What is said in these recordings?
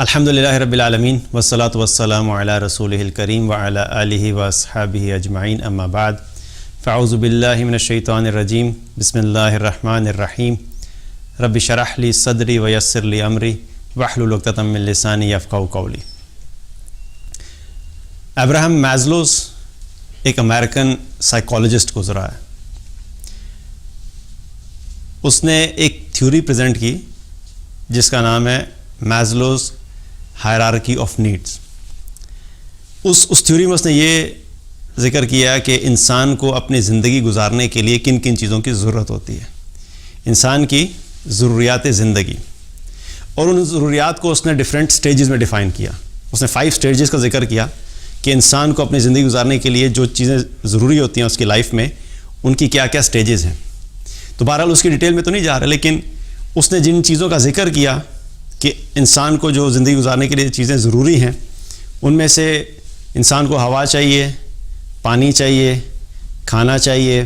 الحمدللہ رب العالمین والصلاة والسلام علی رسولہ الکریم وعلی آلہ واصحابہ اجمعین اما بعد فاعوذ باللہ من الشیطان الرجیم بسم اللہ الرحمن الرحیم رب اشرح لی صدری ویسر لی امری واحلل عقدۃ من لسانی یفقہوا قولی۔ ابراہم مازلوز ایک امریکن سائیکالوجسٹ گزرا ہے۔ اس نے ایک تھیوری پریزنٹ کی جس کا نام ہے مازلوز ہائرارکی آف نیڈز۔ اس تھیوری میں اس نے یہ ذکر کیا کہ انسان کو اپنی زندگی گزارنے کے لیے کن کن چیزوں کی ضرورت ہوتی ہے، انسان کی ضروریات زندگی، اور ان ضروریات کو اس نے ڈیفرنٹ سٹیجز میں ڈیفائن کیا۔ اس نے 5 سٹیجز کا ذکر کیا کہ انسان کو اپنی زندگی گزارنے کے لیے جو چیزیں ضروری ہوتی ہیں اس کی لائف میں، ان کی کیا کیا سٹیجز ہیں۔ تو بہرحال اس کی ڈیٹیل میں تو نہیں جا رہا، لیکن اس نے جن چیزوں کا ذکر کیا کہ انسان کو جو زندگی گزارنے کے لیے چیزیں ضروری ہیں، ان میں سے انسان کو ہوا چاہیے، پانی چاہیے، کھانا چاہیے،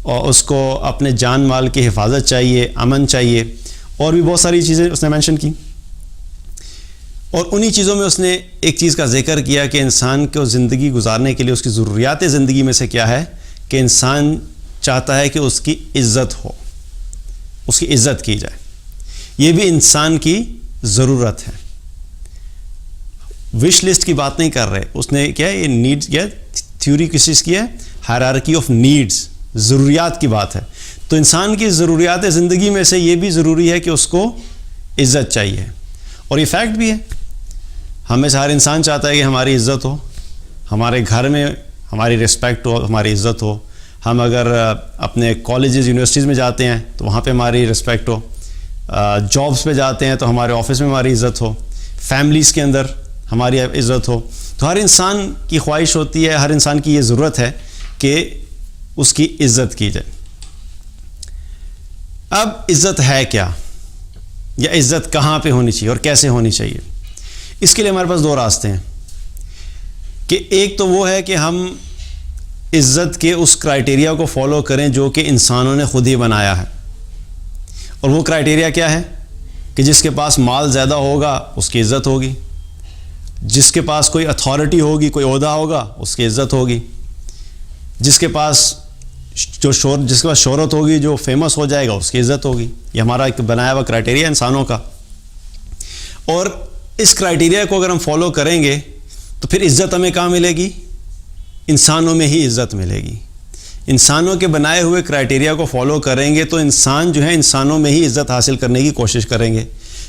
اور اس کو اپنے جان مال کی حفاظت چاہیے، امن چاہیے، اور بھی بہت ساری چیزیں اس نے مینشن کی۔ اور انہی چیزوں میں اس نے ایک چیز کا ذکر کیا کہ انسان کو زندگی گزارنے کے لیے اس کی ضروریات زندگی میں سے کیا ہے کہ انسان چاہتا ہے کہ اس کی عزت ہو، اس کی عزت کی جائے۔ یہ بھی انسان کی ضرورت ہے، وش لسٹ کی بات نہیں کر رہے۔ اس نے کیا یہ نیڈز کیا تھیوری کس چیز کی ہے؟ ہائرارکی آف نیڈز، ضروریات کی بات ہے۔ تو انسان کی ضروریات زندگی میں سے یہ بھی ضروری ہے کہ اس کو عزت چاہیے، اور یہ فیکٹ بھی ہے۔ ہمیں سے ہر انسان چاہتا ہے کہ ہماری عزت ہو، ہمارے گھر میں ہماری رسپیکٹ ہو، ہماری عزت ہو۔ ہم اگر اپنے کالجز یونیورسٹیز میں جاتے ہیں تو وہاں پہ ہماری رسپیکٹ ہو، جابس پہ جاتے ہیں تو ہمارے آفس میں ہماری عزت ہو، فیملیز کے اندر ہماری عزت ہو۔ تو ہر انسان کی خواہش ہوتی ہے، ہر انسان کی یہ ضرورت ہے کہ اس کی عزت کی جائے۔ اب عزت ہے کیا، یا عزت کہاں پہ ہونی چاہیے اور کیسے ہونی چاہیے؟ اس کے لیے ہمارے پاس 2 راستے ہیں کہ ایک تو وہ ہے کہ ہم عزت کے اس کرائٹیریا کو فالو کریں جو کہ انسانوں نے خود ہی بنایا ہے، اور وہ کرائٹیریا کیا ہے کہ جس کے پاس مال زیادہ ہوگا اس کی عزت ہوگی، جس کے پاس کوئی اتھارٹی ہوگی، کوئی عہدہ ہوگا، اس کی عزت ہوگی، جس کے پاس شہرت ہوگی، جو فیمس ہو جائے گا، اس کی عزت ہوگی۔ یہ ہمارا ایک بنایا ہوا کرائٹیریا انسانوں کا، اور اس کرائٹیریا کو اگر ہم فالو کریں گے تو پھر عزت ہمیں کہاں ملے گی؟ انسانوں میں ہی عزت ملے گی۔ انسانوں کے بنائے ہوئے کرائٹیریا کو فالو کریں گے تو انسان جو ہے انسانوں میں ہی عزت حاصل کرنے کی کوشش کریں گے،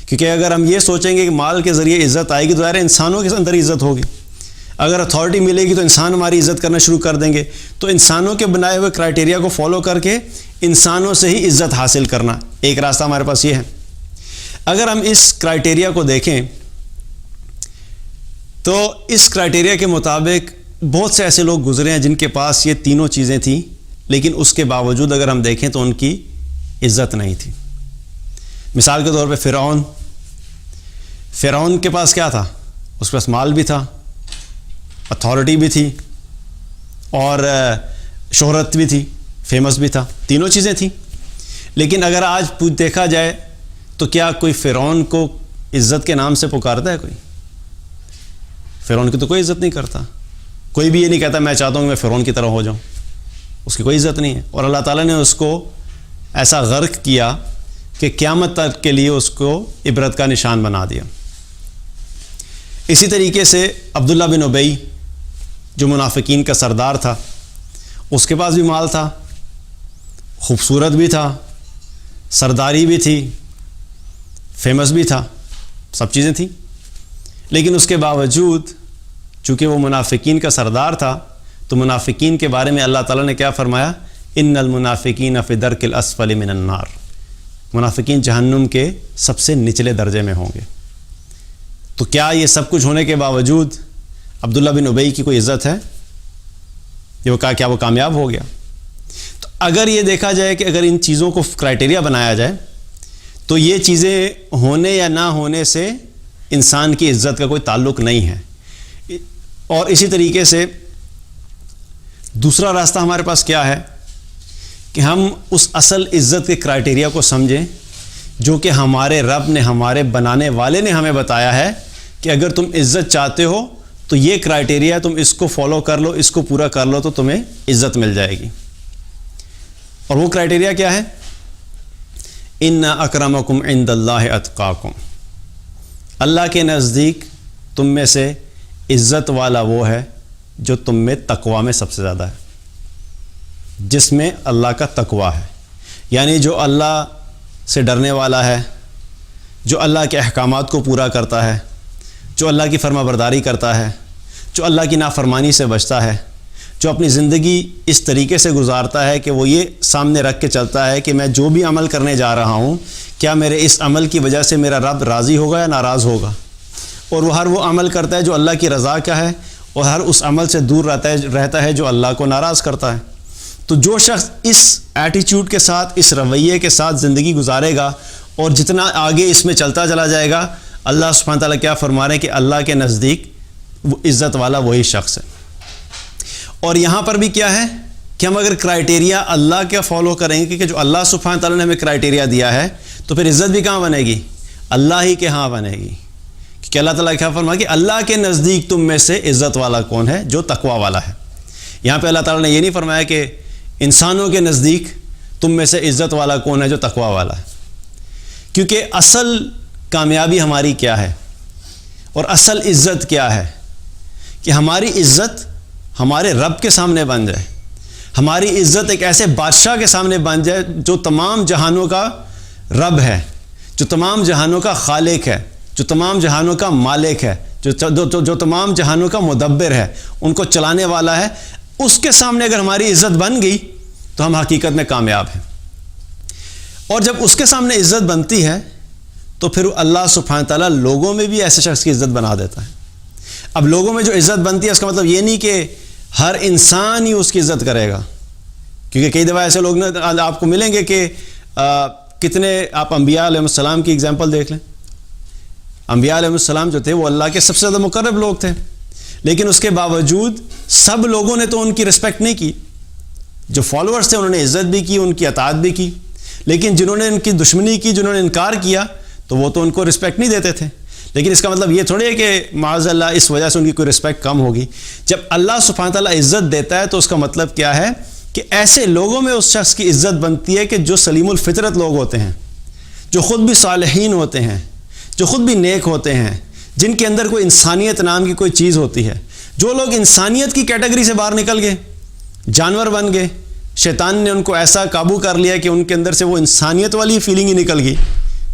کیونکہ اگر ہم یہ سوچیں گے کہ مال کے ذریعے عزت آئے گی تو ظاہر ہے انسانوں کے اندر عزت ہوگی۔ اگر اتھارٹی ملے گی تو انسان ہماری عزت کرنا شروع کر دیں گے۔ تو انسانوں کے بنائے ہوئے کرائٹیریا کو فالو کر کے انسانوں سے ہی عزت حاصل کرنا ایک راستہ ہمارے پاس یہ ہے۔ اگر ہم اس کرائٹیریا کو دیکھیں تو اس کرائٹیریا کے مطابق بہت سے ایسے لوگ گزرے ہیں جن کے پاس یہ تینوں چیزیں تھیں، لیکن اس کے باوجود اگر ہم دیکھیں تو ان کی عزت نہیں تھی۔ مثال کے طور پہ فرعون کے پاس کیا تھا؟ اس کے پاس مال بھی تھا، اتھارٹی بھی تھی، اور شہرت بھی تھی، فیمس بھی تھا، تینوں چیزیں تھیں۔ لیکن اگر آج دیکھا جائے تو کیا کوئی فرعون کو عزت کے نام سے پکارتا ہے؟ کوئی فرعون کی تو کوئی عزت نہیں کرتا۔ کوئی بھی یہ نہیں کہتا میں چاہتا ہوں کہ میں فرعون کی طرح ہو جاؤں، اس کی کوئی عزت نہیں ہے۔ اور اللہ تعالیٰ نے اس کو ایسا غرق کیا کہ قیامت تک کے لیے اس کو عبرت کا نشان بنا دیا۔ اسی طریقے سے عبداللہ بن ابی جو منافقین کا سردار تھا، اس کے پاس بھی مال تھا، خوبصورت بھی تھا، سرداری بھی تھی، فیمس بھی تھا، سب چیزیں تھیں، لیکن اس کے باوجود چونکہ وہ منافقین کا سردار تھا تو منافقین کے بارے میں اللہ تعالیٰ نے کیا فرمایا؟ ان المنافقین فی الدرک الاسفل من النار، منافقین جہنم کے سب سے نچلے درجے میں ہوں گے۔ تو کیا یہ سب کچھ ہونے کے باوجود عبداللہ بن ابی کی کوئی عزت ہے؟ کیا وہ کامیاب ہو گیا؟ تو اگر یہ دیکھا جائے کہ اگر ان چیزوں کو کرائٹیریا بنایا جائے تو یہ چیزیں ہونے یا نہ ہونے سے انسان کی عزت کا کوئی تعلق نہیں ہے۔ اور اسی طریقے سے دوسرا راستہ ہمارے پاس کیا ہے کہ ہم اس اصل عزت کے کرائٹیریا کو سمجھیں جو کہ ہمارے رب نے، ہمارے بنانے والے نے ہمیں بتایا ہے کہ اگر تم عزت چاہتے ہو تو یہ کرائٹیریا ہے، تم اس کو فالو کر لو، اس کو پورا کر لو تو تمہیں عزت مل جائے گی۔ اور وہ کرائٹیریا کیا ہے؟ ان اکرمکم عند اللہ اتقاکم، اللہ کے نزدیک تم میں سے عزت والا وہ ہے جو تم میں تقوی میں سب سے زیادہ ہے، جس میں اللہ کا تقوی ہے، یعنی جو اللہ سے ڈرنے والا ہے، جو اللہ کے احکامات کو پورا کرتا ہے، جو اللہ کی فرما برداری کرتا ہے، جو اللہ کی نافرمانی سے بچتا ہے، جو اپنی زندگی اس طریقے سے گزارتا ہے کہ وہ یہ سامنے رکھ کے چلتا ہے کہ میں جو بھی عمل کرنے جا رہا ہوں، کیا میرے اس عمل کی وجہ سے میرا رب راضی ہوگا یا ناراض ہوگا، اور وہ ہر وہ عمل کرتا ہے جو اللہ کی رضا کا ہے، اور ہر اس عمل سے دور رہتا ہے جو اللہ کو ناراض کرتا ہے۔ تو جو شخص اس ایٹیچیوڈ کے ساتھ، اس رویے کے ساتھ زندگی گزارے گا اور جتنا آگے اس میں چلتا چلا جائے گا، اللہ سبحانہ تعالیٰ کیا فرما رہے ہیں کہ اللہ کے نزدیک وہ عزت والا وہی شخص ہے۔ اور یہاں پر بھی کیا ہے کہ ہم اگر کرائٹیریا اللہ کا فالو کریں گے کہ جو اللہ سبحانہ تعالیٰ نے ہمیں کرائٹیریا دیا ہے، تو پھر عزت بھی کہاں بنے گی؟ اللہ ہی کے ہاں بنے گی، کہ اللہ تعالیٰ کیا فرمایا کہ اللہ کے نزدیک تم میں سے عزت والا کون ہے؟ جو تقوی والا ہے۔ یہاں پہ اللہ تعالیٰ نے یہ نہیں فرمایا کہ انسانوں کے نزدیک تم میں سے عزت والا کون ہے؟ جو تقوی والا ہے، کیونکہ اصل کامیابی ہماری کیا ہے اور اصل عزت کیا ہے؟ کہ ہماری عزت ہمارے رب کے سامنے بن جائے، ہماری عزت ایک ایسے بادشاہ کے سامنے بن جائے جو تمام جہانوں کا رب ہے، جو تمام جہانوں کا خالق ہے، جو تمام جہانوں کا مالک ہے، جو تمام جہانوں کا مدبر ہے، ان کو چلانے والا ہے۔ اس کے سامنے اگر ہماری عزت بن گئی تو ہم حقیقت میں کامیاب ہیں۔ اور جب اس کے سامنے عزت بنتی ہے تو پھر اللہ سبحانہ تعالیٰ لوگوں میں بھی ایسے شخص کی عزت بنا دیتا ہے۔ اب لوگوں میں جو عزت بنتی ہے اس کا مطلب یہ نہیں کہ ہر انسان ہی اس کی عزت کرے گا، کیونکہ کئی دفعہ ایسے لوگ آپ کو ملیں گے کہ کتنے، آپ انبیاء علیہ السلام کی اگزامپل دیکھ لیں۔ انبیاء علیہ السلام جو تھے وہ اللہ کے سب سے زیادہ مقرب لوگ تھے، لیکن اس کے باوجود سب لوگوں نے تو ان کی رسپیکٹ نہیں کی۔ جو فالوورز تھے انہوں نے عزت بھی کی، ان کی اطاعت بھی کی، لیکن جنہوں نے ان کی دشمنی کی، جنہوں نے انکار کیا، تو وہ تو ان کو رسپیکٹ نہیں دیتے تھے۔ لیکن اس کا مطلب یہ تھوڑی ہے کہ معاذ اللہ اس وجہ سے ان کی کوئی رسپیکٹ کم ہوگی۔ جب اللہ سبحانہ تعالیٰ عزت دیتا ہے تو اس کا مطلب کیا ہے کہ ایسے لوگوں میں اس شخص کی عزت بنتی ہے کہ جو سلیم الفطرت لوگ ہوتے ہیں، جو خود بھی صالحین ہوتے ہیں، جو خود بھی نیک ہوتے ہیں، جن کے اندر کوئی انسانیت نام کی کوئی چیز ہوتی ہے۔ جو لوگ انسانیت کی کیٹیگری سے باہر نکل گئے، جانور بن گئے، شیطان نے ان کو ایسا قابو کر لیا کہ ان کے اندر سے وہ انسانیت والی فیلنگ ہی نکل گئی۔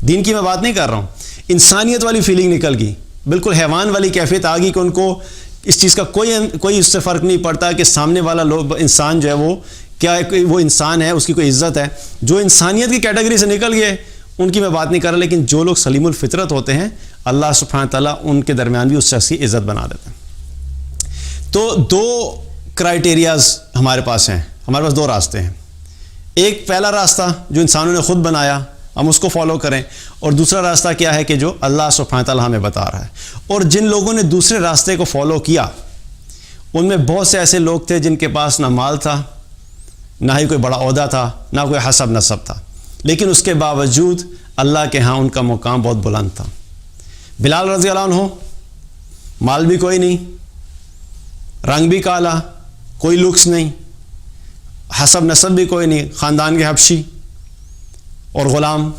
دین کی میں بات نہیں کر رہا ہوں، انسانیت والی فیلنگ نکل گئی، بالکل حیوان والی کیفیت آ گئی کہ ان کو اس چیز کا کوئی اس سے فرق نہیں پڑتا کہ سامنے والا انسان جو ہے وہ کیا وہ انسان ہے، اس کی کوئی عزت ہے۔ جو انسانیت کی کیٹیگری سے نکل گئے ان کی میں بات نہیں کر رہا، لیکن جو لوگ سلیم الفطرت ہوتے ہیں اللہ سبحانہ تعالیٰ ان کے درمیان بھی اس شخص کی عزت بنا دیتے ہیں۔ تو دو کرائٹیریاز ہمارے پاس ہیں، ہمارے پاس دو راستے ہیں۔ ایک پہلا راستہ جو انسانوں نے خود بنایا، ہم اس کو فالو کریں، اور دوسرا راستہ کیا ہے کہ جو اللہ سبحانہ تعالیٰ ہمیں بتا رہا ہے۔ اور جن لوگوں نے دوسرے راستے کو فالو کیا ان میں بہت سے ایسے لوگ تھے جن کے پاس نہ مال تھا، نہ ہی کوئی بڑا عہدہ تھا، نہ کوئی حسب نسب تھا، لیکن اس کے باوجود اللہ کے ہاں ان کا مقام بہت بلند تھا۔ بلال رضی اللہ عنہ، مال بھی کوئی نہیں، رنگ بھی کالا، کوئی لکس نہیں، حسب نسب بھی کوئی نہیں، خاندان کے حبشی اور غلام،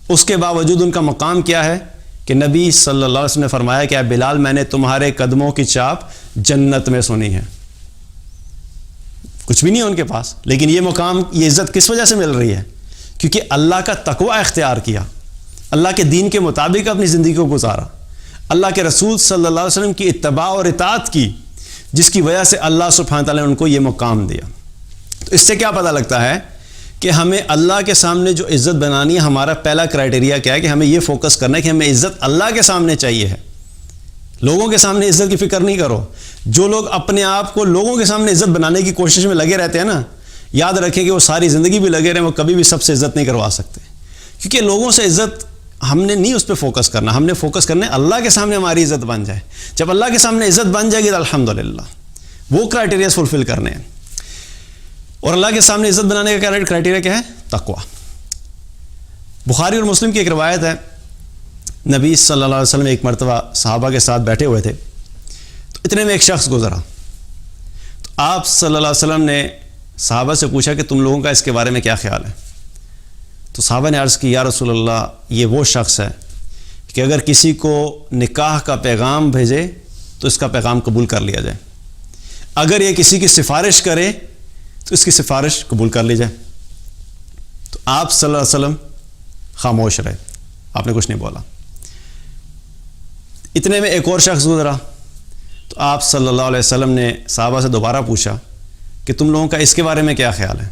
اس کے باوجود ان کا مقام کیا ہے کہ نبی صلی اللہ علیہ وسلم نے فرمایا کہ اے بلال، میں نے تمہارے قدموں کی چاپ جنت میں سنی ہے۔ کچھ بھی نہیں ہے ان کے پاس، لیکن یہ مقام، یہ عزت کس وجہ سے مل رہی ہے؟ کیونکہ اللہ کا تقوی اختیار کیا، اللہ کے دین کے مطابق اپنی زندگی کو گزارا، اللہ کے رسول صلی اللہ علیہ وسلم کی اتباع اور اطاعت کی، جس کی وجہ سے اللہ سبحانہ تعالیٰ نے ان کو یہ مقام دیا۔ تو اس سے کیا پتہ لگتا ہے کہ ہمیں اللہ کے سامنے جو عزت بنانی ہے، ہمارا پہلا کرائٹیریا کیا ہے کہ ہمیں یہ فوکس کرنا ہے کہ ہمیں عزت اللہ کے سامنے چاہیے ہے۔ لوگوں کے سامنے عزت کی فکر نہیں کرو۔ جو لوگ اپنے آپ کو لوگوں کے سامنے عزت بنانے کی کوشش میں لگے رہتے ہیں نا، یاد رکھیں کہ وہ ساری زندگی بھی لگے رہیں، وہ کبھی بھی سب سے عزت نہیں کروا سکتے، کیونکہ لوگوں سے عزت ہم نے نہیں اس پہ فوکس کرنا، ہم نے فوکس کرنا ہے اللہ کے سامنے ہماری عزت بن جائے۔ جب اللہ کے سامنے عزت بن جائے گی تو الحمدللہ وہ کرائٹیریاز فلفل کرنے ہیں۔ اور اللہ کے سامنے عزت بنانے کا کرائٹیریا کیا ہے؟ تقوی۔ بخاری اور مسلم کی ایک روایت ہے، نبی صلی اللہ علیہ وسلم ایک مرتبہ صحابہ کے ساتھ بیٹھے ہوئے تھے، تو اتنے میں ایک شخص گزرا، تو آپ صلی اللہ علیہ وسلم نے صحابہ سے پوچھا کہ تم لوگوں کا اس کے بارے میں کیا خیال ہے؟ تو صحابہ نے عرض کی یا رسول اللہ، یہ وہ شخص ہے کہ اگر کسی کو نکاح کا پیغام بھیجے تو اس کا پیغام قبول کر لیا جائے، اگر یہ کسی کی سفارش کرے تو اس کی سفارش قبول کر لی جائے۔ تو آپ صلی اللہ علیہ وسلم خاموش رہے، آپ نے کچھ نہیں بولا۔ اتنے میں ایک اور شخص گزرا، تو آپ صلی اللہ علیہ وسلم نے صحابہ سے دوبارہ پوچھا کہ تم لوگوں کا اس کے بارے میں کیا خیال ہے؟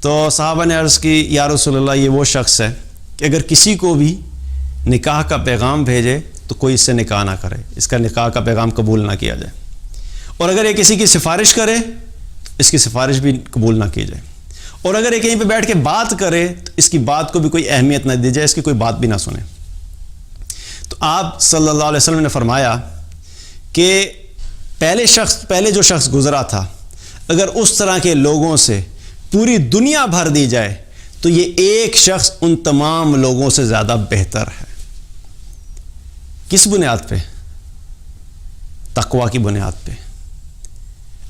تو صحابہ نے عرض کی یا رسول اللہ، یہ وہ شخص ہے کہ اگر کسی کو بھی نکاح کا پیغام بھیجے تو کوئی اس سے نکاح نہ کرے، اس کا نکاح کا پیغام قبول نہ کیا جائے، اور اگر یہ کسی کی سفارش کرے اس کی سفارش بھی قبول نہ کی جائے، اور اگر یہ کہیں پہ بیٹھ کے بات کرے تو اس کی بات کو بھی کوئی اہمیت نہ دی جائے، اس کی کوئی بات بھی نہ سنے۔ تو آپ صلی اللہ علیہ وسلم نے فرمایا کہ پہلے جو شخص گزرا تھا، اگر اس طرح کے لوگوں سے پوری دنیا بھر دی جائے تو یہ ایک شخص ان تمام لوگوں سے زیادہ بہتر ہے۔ کس بنیاد پہ؟ تقوی کی بنیاد پہ۔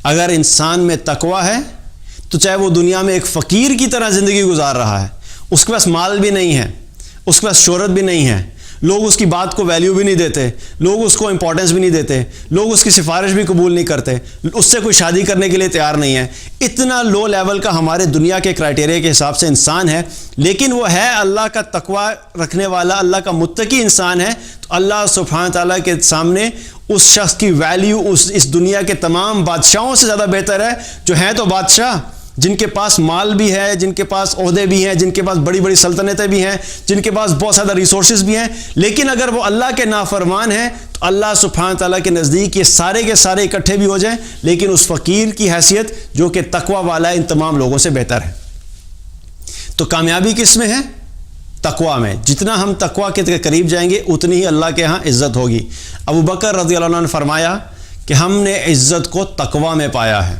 اگر انسان میں تقوی ہے تو چاہے وہ دنیا میں ایک فقیر کی طرح زندگی گزار رہا ہے، اس کے پاس مال بھی نہیں ہے، اس کے پاس شہرت بھی نہیں ہے، لوگ اس کی بات کو ویلیو بھی نہیں دیتے، لوگ اس کو امپورٹنس بھی نہیں دیتے، لوگ اس کی سفارش بھی قبول نہیں کرتے، اس سے کوئی شادی کرنے کے لیے تیار نہیں ہے، اتنا لو لیول کا ہمارے دنیا کے کرائٹیریا کے حساب سے انسان ہے، لیکن وہ ہے اللہ کا تقوی رکھنے والا، اللہ کا متقی انسان ہے، تو اللہ سبحانہ تعالیٰ کے سامنے اس شخص کی ویلیو اس دنیا کے تمام بادشاہوں سے زیادہ بہتر ہے، جو ہیں تو بادشاہ جن کے پاس مال بھی ہے، جن کے پاس عہدے بھی ہیں، جن کے پاس بڑی بڑی سلطنتیں بھی ہیں، جن کے پاس بہت زیادہ ریسورسز بھی ہیں، لیکن اگر وہ اللہ کے نافرمان ہیں تو اللہ سبحانہ تعالیٰ کے نزدیک یہ سارے کے سارے اکٹھے بھی ہو جائیں، لیکن اس فقیر کی حیثیت جو کہ تقوی والا ہے ان تمام لوگوں سے بہتر ہے۔ تو کامیابی کس میں ہے؟ تقوی میں۔ جتنا ہم تقوی کے قریب جائیں گے اتنی ہی اللہ کے ہاں عزت ہوگی۔ ابو بکر رضی اللہ عنہ نے فرمایا کہ ہم نے عزت کو تقوی میں پایا ہے،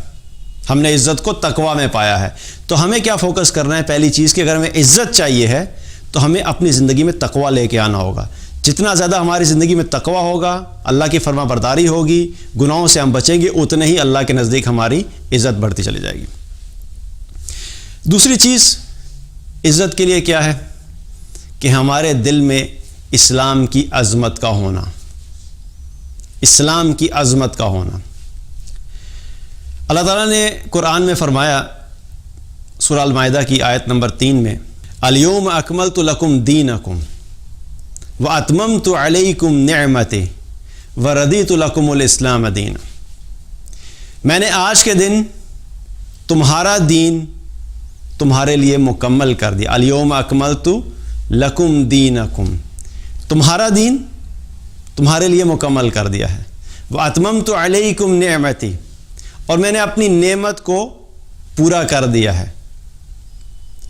ہم نے عزت کو تقوی میں پایا ہے۔ تو ہمیں کیا فوکس کرنا ہے؟ پہلی چیز کہ اگر ہمیں عزت چاہیے ہے تو ہمیں اپنی زندگی میں تقوی لے کے آنا ہوگا۔ جتنا زیادہ ہماری زندگی میں تقوی ہوگا، اللہ کی فرما برداری ہوگی، گناہوں سے ہم بچیں گے، اتنے ہی اللہ کے نزدیک ہماری عزت بڑھتی چلی جائے گی۔ دوسری چیز عزت کے لیے کیا ہے؟ کہ ہمارے دل میں اسلام کی عظمت کا ہونا، اسلام کی عظمت کا ہونا۔ اللہ تعالیٰ نے قرآن میں فرمایا، سورہ المائدہ کی آیت نمبر 3 میں، الیوم اکملت لکم دینکم واتممت علیکم نعمتی وردیت لکم الاسلام دینا۔ میں نے آج کے دن تمہارا دین تمہارے لیے مکمل کر دیا۔ الیوم اکملت لکم دینکم، تمہارا دین تمہارے لیے مکمل کر دیا ہے۔ واتممت علیکم نعمتی، اور میں نے اپنی نعمت کو پورا کر دیا ہے۔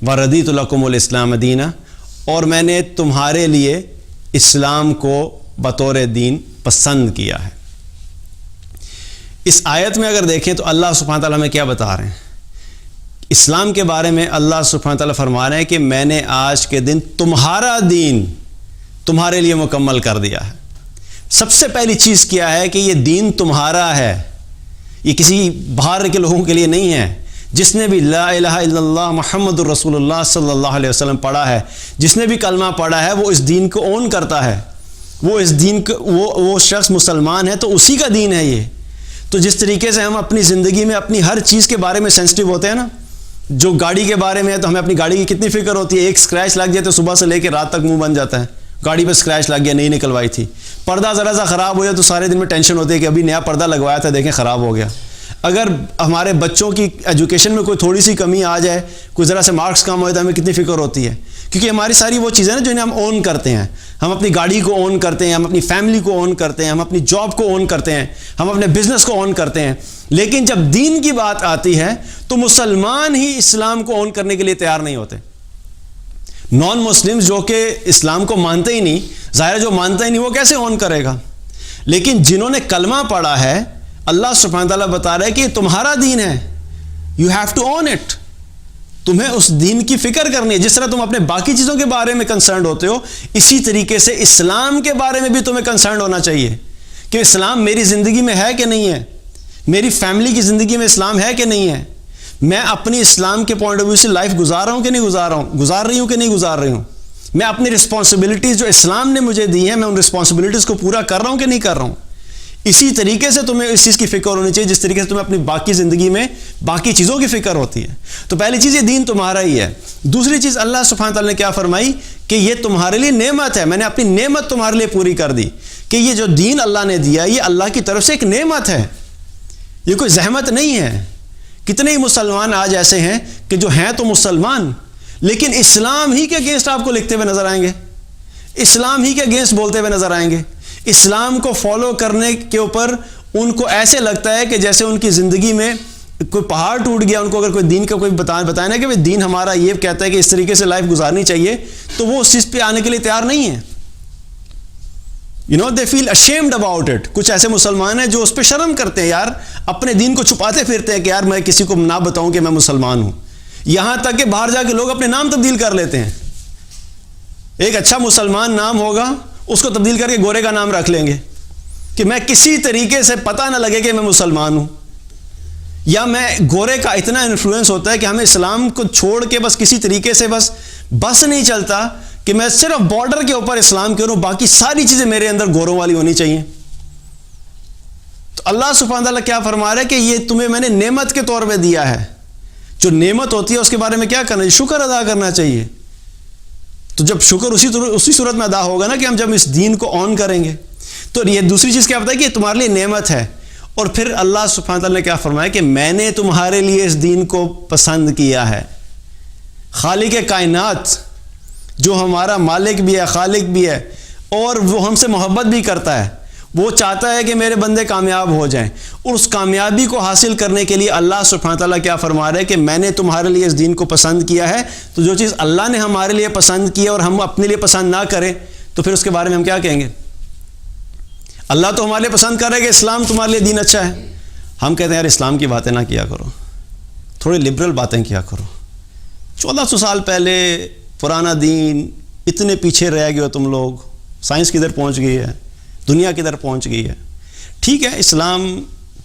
وردیت لکم الاسلام دینا، اور میں نے تمہارے لیے اسلام کو بطور دین پسند کیا ہے۔ اس آیت میں اگر دیکھیں تو اللہ سبحانہ تعالیٰ ہمیں کیا بتا رہے ہیں؟ اسلام کے بارے میں اللہ سبحانہ تعالیٰ فرما رہے ہیں کہ میں نے آج کے دن تمہارا دین تمہارے لیے مکمل کر دیا ہے۔ سب سے پہلی چیز کیا ہے کہ یہ دین تمہارا ہے، یہ کسی باہر کے لوگوں کے لیے نہیں ہے۔ جس نے بھی لا الہ الا اللہ محمد الرسول اللہ صلی اللہ علیہ وسلم پڑھا ہے، جس نے بھی کلمہ پڑھا ہے، وہ اس دین کو اون کرتا ہے، وہ اس دین کو وہ شخص مسلمان ہے، تو اسی کا دین ہے یہ۔ تو جس طریقے سے ہم اپنی زندگی میں اپنی ہر چیز کے بارے میں سینسٹیو ہوتے ہیں نا، جو گاڑی کے بارے میں ہے تو ہمیں اپنی گاڑی کی کتنی فکر ہوتی ہے، ایک اسکریچ لگ جائے تو صبح سے لے کے رات تک منہ بن جاتا ہے، گاڑی پہ اسکریچ لگ گیا، نہیں نکلوائی تھی۔ پردہ ذرا سا خراب ہو جائے تو سارے دن میں ٹینشن ہوتی ہے کہ ابھی نیا پردہ لگوایا تھا، دیکھیں خراب ہو گیا۔ اگر ہمارے بچوں کی ایجوکیشن میں کوئی تھوڑی سی کمی آ جائے، کوئی ذرا سے مارکس کم ہو جائے تو ہمیں کتنی فکر ہوتی ہے، کیونکہ ہماری ساری وہ چیزیں نا جو انہیں ہم اون کرتے ہیں۔ ہم اپنی گاڑی کو اون کرتے ہیں، ہم اپنی فیملی کو اون کرتے ہیں، ہم اپنی جاب کو اون کرتے ہیں، ہم اپنے بزنس کو اون کرتے ہیں، لیکن جب دین کی بات آتی ہے تو مسلمان ہی اسلام کو اون کرنے کے لیے تیار نہیں ہوتے۔ نان مسلم جو کہ اسلام کو مانتے ہی نہیں، ظاہر جو مانتا ہی نہیں وہ کیسے اون کرے گا؟ لیکن جنہوں نے کلمہ پڑھا ہے، اللہ سبحانہ تعالیٰ بتا رہا ہے کہ یہ تمہارا دین ہے، you have to own it, تمہیں اس دین کی فکر کرنی ہے. جس طرح تم اپنے باقی چیزوں کے بارے میں کنسرنڈ ہوتے ہو, اسی طریقے سے اسلام کے بارے میں بھی تمہیں کنسرنڈ ہونا چاہیے کہ اسلام میری زندگی میں ہے کہ نہیں ہے, میری فیملی کی زندگی میں اسلام ہے کہ نہیں ہے, میں اپنی اسلام کے پوائنٹ آف ویو سے لائف گزار رہا ہوں کہ نہیں گزار رہی ہوں کہ نہیں گزار رہی ہوں, میں اپنی رسپانسبلٹیز جو اسلام نے مجھے دی ہیں میں ان رسپانسبلٹیز کو پورا کر رہا ہوں کہ نہیں کر رہا ہوں. اسی طریقے سے تمہیں اس چیز کی فکر ہونی چاہیے جس طریقے سے تمہیں اپنی باقی زندگی میں باقی چیزوں کی فکر ہوتی ہے. تو پہلی چیز یہ دین تمہارا ہی ہے. دوسری چیز اللہ سبحانہ تعالیٰ نے کیا فرمائی کہ یہ تمہارے لیے نعمت ہے, میں نے اپنی نعمت تمہارے لیے پوری کر دی, کہ یہ جو دین اللہ نے دیا یہ اللہ کی طرف سے ایک نعمت ہے, یہ کوئی زحمت نہیں ہے. کتنے ہی مسلمان آج ایسے ہیں کہ جو ہیں تو مسلمان لیکن اسلام ہی کے اگینسٹ آپ کو لکھتے ہوئے نظر آئیں گے, اسلام ہی کے اگینسٹ بولتے ہوئے نظر آئیں گے. اسلام کو فالو کرنے کے اوپر ان کو ایسے لگتا ہے کہ جیسے ان کی زندگی میں کوئی پہاڑ ٹوٹ گیا. ان کو اگر کوئی دین کا کوئی بتایا نا کہ دین ہمارا یہ کہتا ہے کہ اس طریقے سے لائف گزارنی چاہیے, تو وہ اس چیز پہ آنے کے لیے تیار نہیں ہے. they feel ashamed about it. کچھ ایسے مسلمان ہیں جو اس پہ شرم کرتے ہیں, یار اپنے دین کو چھپاتے پھرتے ہیں کہ یار میں کسی کو نہ بتاؤں کہ میں مسلمان ہوں. یہاں تک کہ باہر جا کے لوگ اپنے نام تبدیل کر لیتے ہیں. ایک اچھا مسلمان نام ہوگا اس کو تبدیل کر کے گورے کا نام رکھ لیں گے کہ میں کسی طریقے سے پتہ نہ لگے کہ میں مسلمان ہوں. یا میں گورے کا اتنا انفلوئنس ہوتا ہے کہ ہمیں اسلام کو چھوڑ کے بس کسی طریقے سے بس نہیں چلتا کہ میں صرف بارڈر کے اوپر اسلام کروں, باقی ساری چیزیں میرے اندر گوروں والی ہونی چاہیے. تو اللہ سبحانہ تعالیٰ کیا فرما رہا ہے کہ یہ تمہیں میں نے نعمت کے طور پہ دیا ہے. جو نعمت ہوتی ہے اس کے بارے میں کیا کرنا ہے, شکر ادا کرنا چاہیے. تو جب شکر اسی صورت میں ادا ہوگا نا کہ ہم جب اس دین کو آن کریں گے. تو یہ دوسری چیز کیا بتائی کہ یہ تمہارے لیے نعمت ہے. اور پھر اللہ سبحانہ تعالیٰ نے کیا فرمایا کہ میں نے تمہارے لیے اس دین کو پسند کیا ہے. خالق کائنات جو ہمارا مالک بھی ہے, خالق بھی ہے, اور وہ ہم سے محبت بھی کرتا ہے, وہ چاہتا ہے کہ میرے بندے کامیاب ہو جائیں. اور اس کامیابی کو حاصل کرنے کے لیے اللہ سبحانہ تعالیٰ کیا فرما رہا ہے کہ میں نے تمہارے لیے اس دین کو پسند کیا ہے. تو جو چیز اللہ نے ہمارے لیے پسند کی ہے اور ہم اپنے لیے پسند نہ کریں تو پھر اس کے بارے میں ہم کیا کہیں گے؟ اللہ تو ہمارے لیے پسند کر رہا ہے کہ اسلام تمہارے لیے دین اچھا ہے. ہم کہتے ہیں یار اسلام کی باتیں نہ کیا کرو, تھوڑی لبرل باتیں کیا کرو. 1400 سال پہلے پرانا دین, اتنے پیچھے رہ گئے ہو تم لوگ, سائنس کدھر پہنچ گئی ہے, دنیا کدھر پہنچ گئی ہے. ٹھیک ہے اسلام,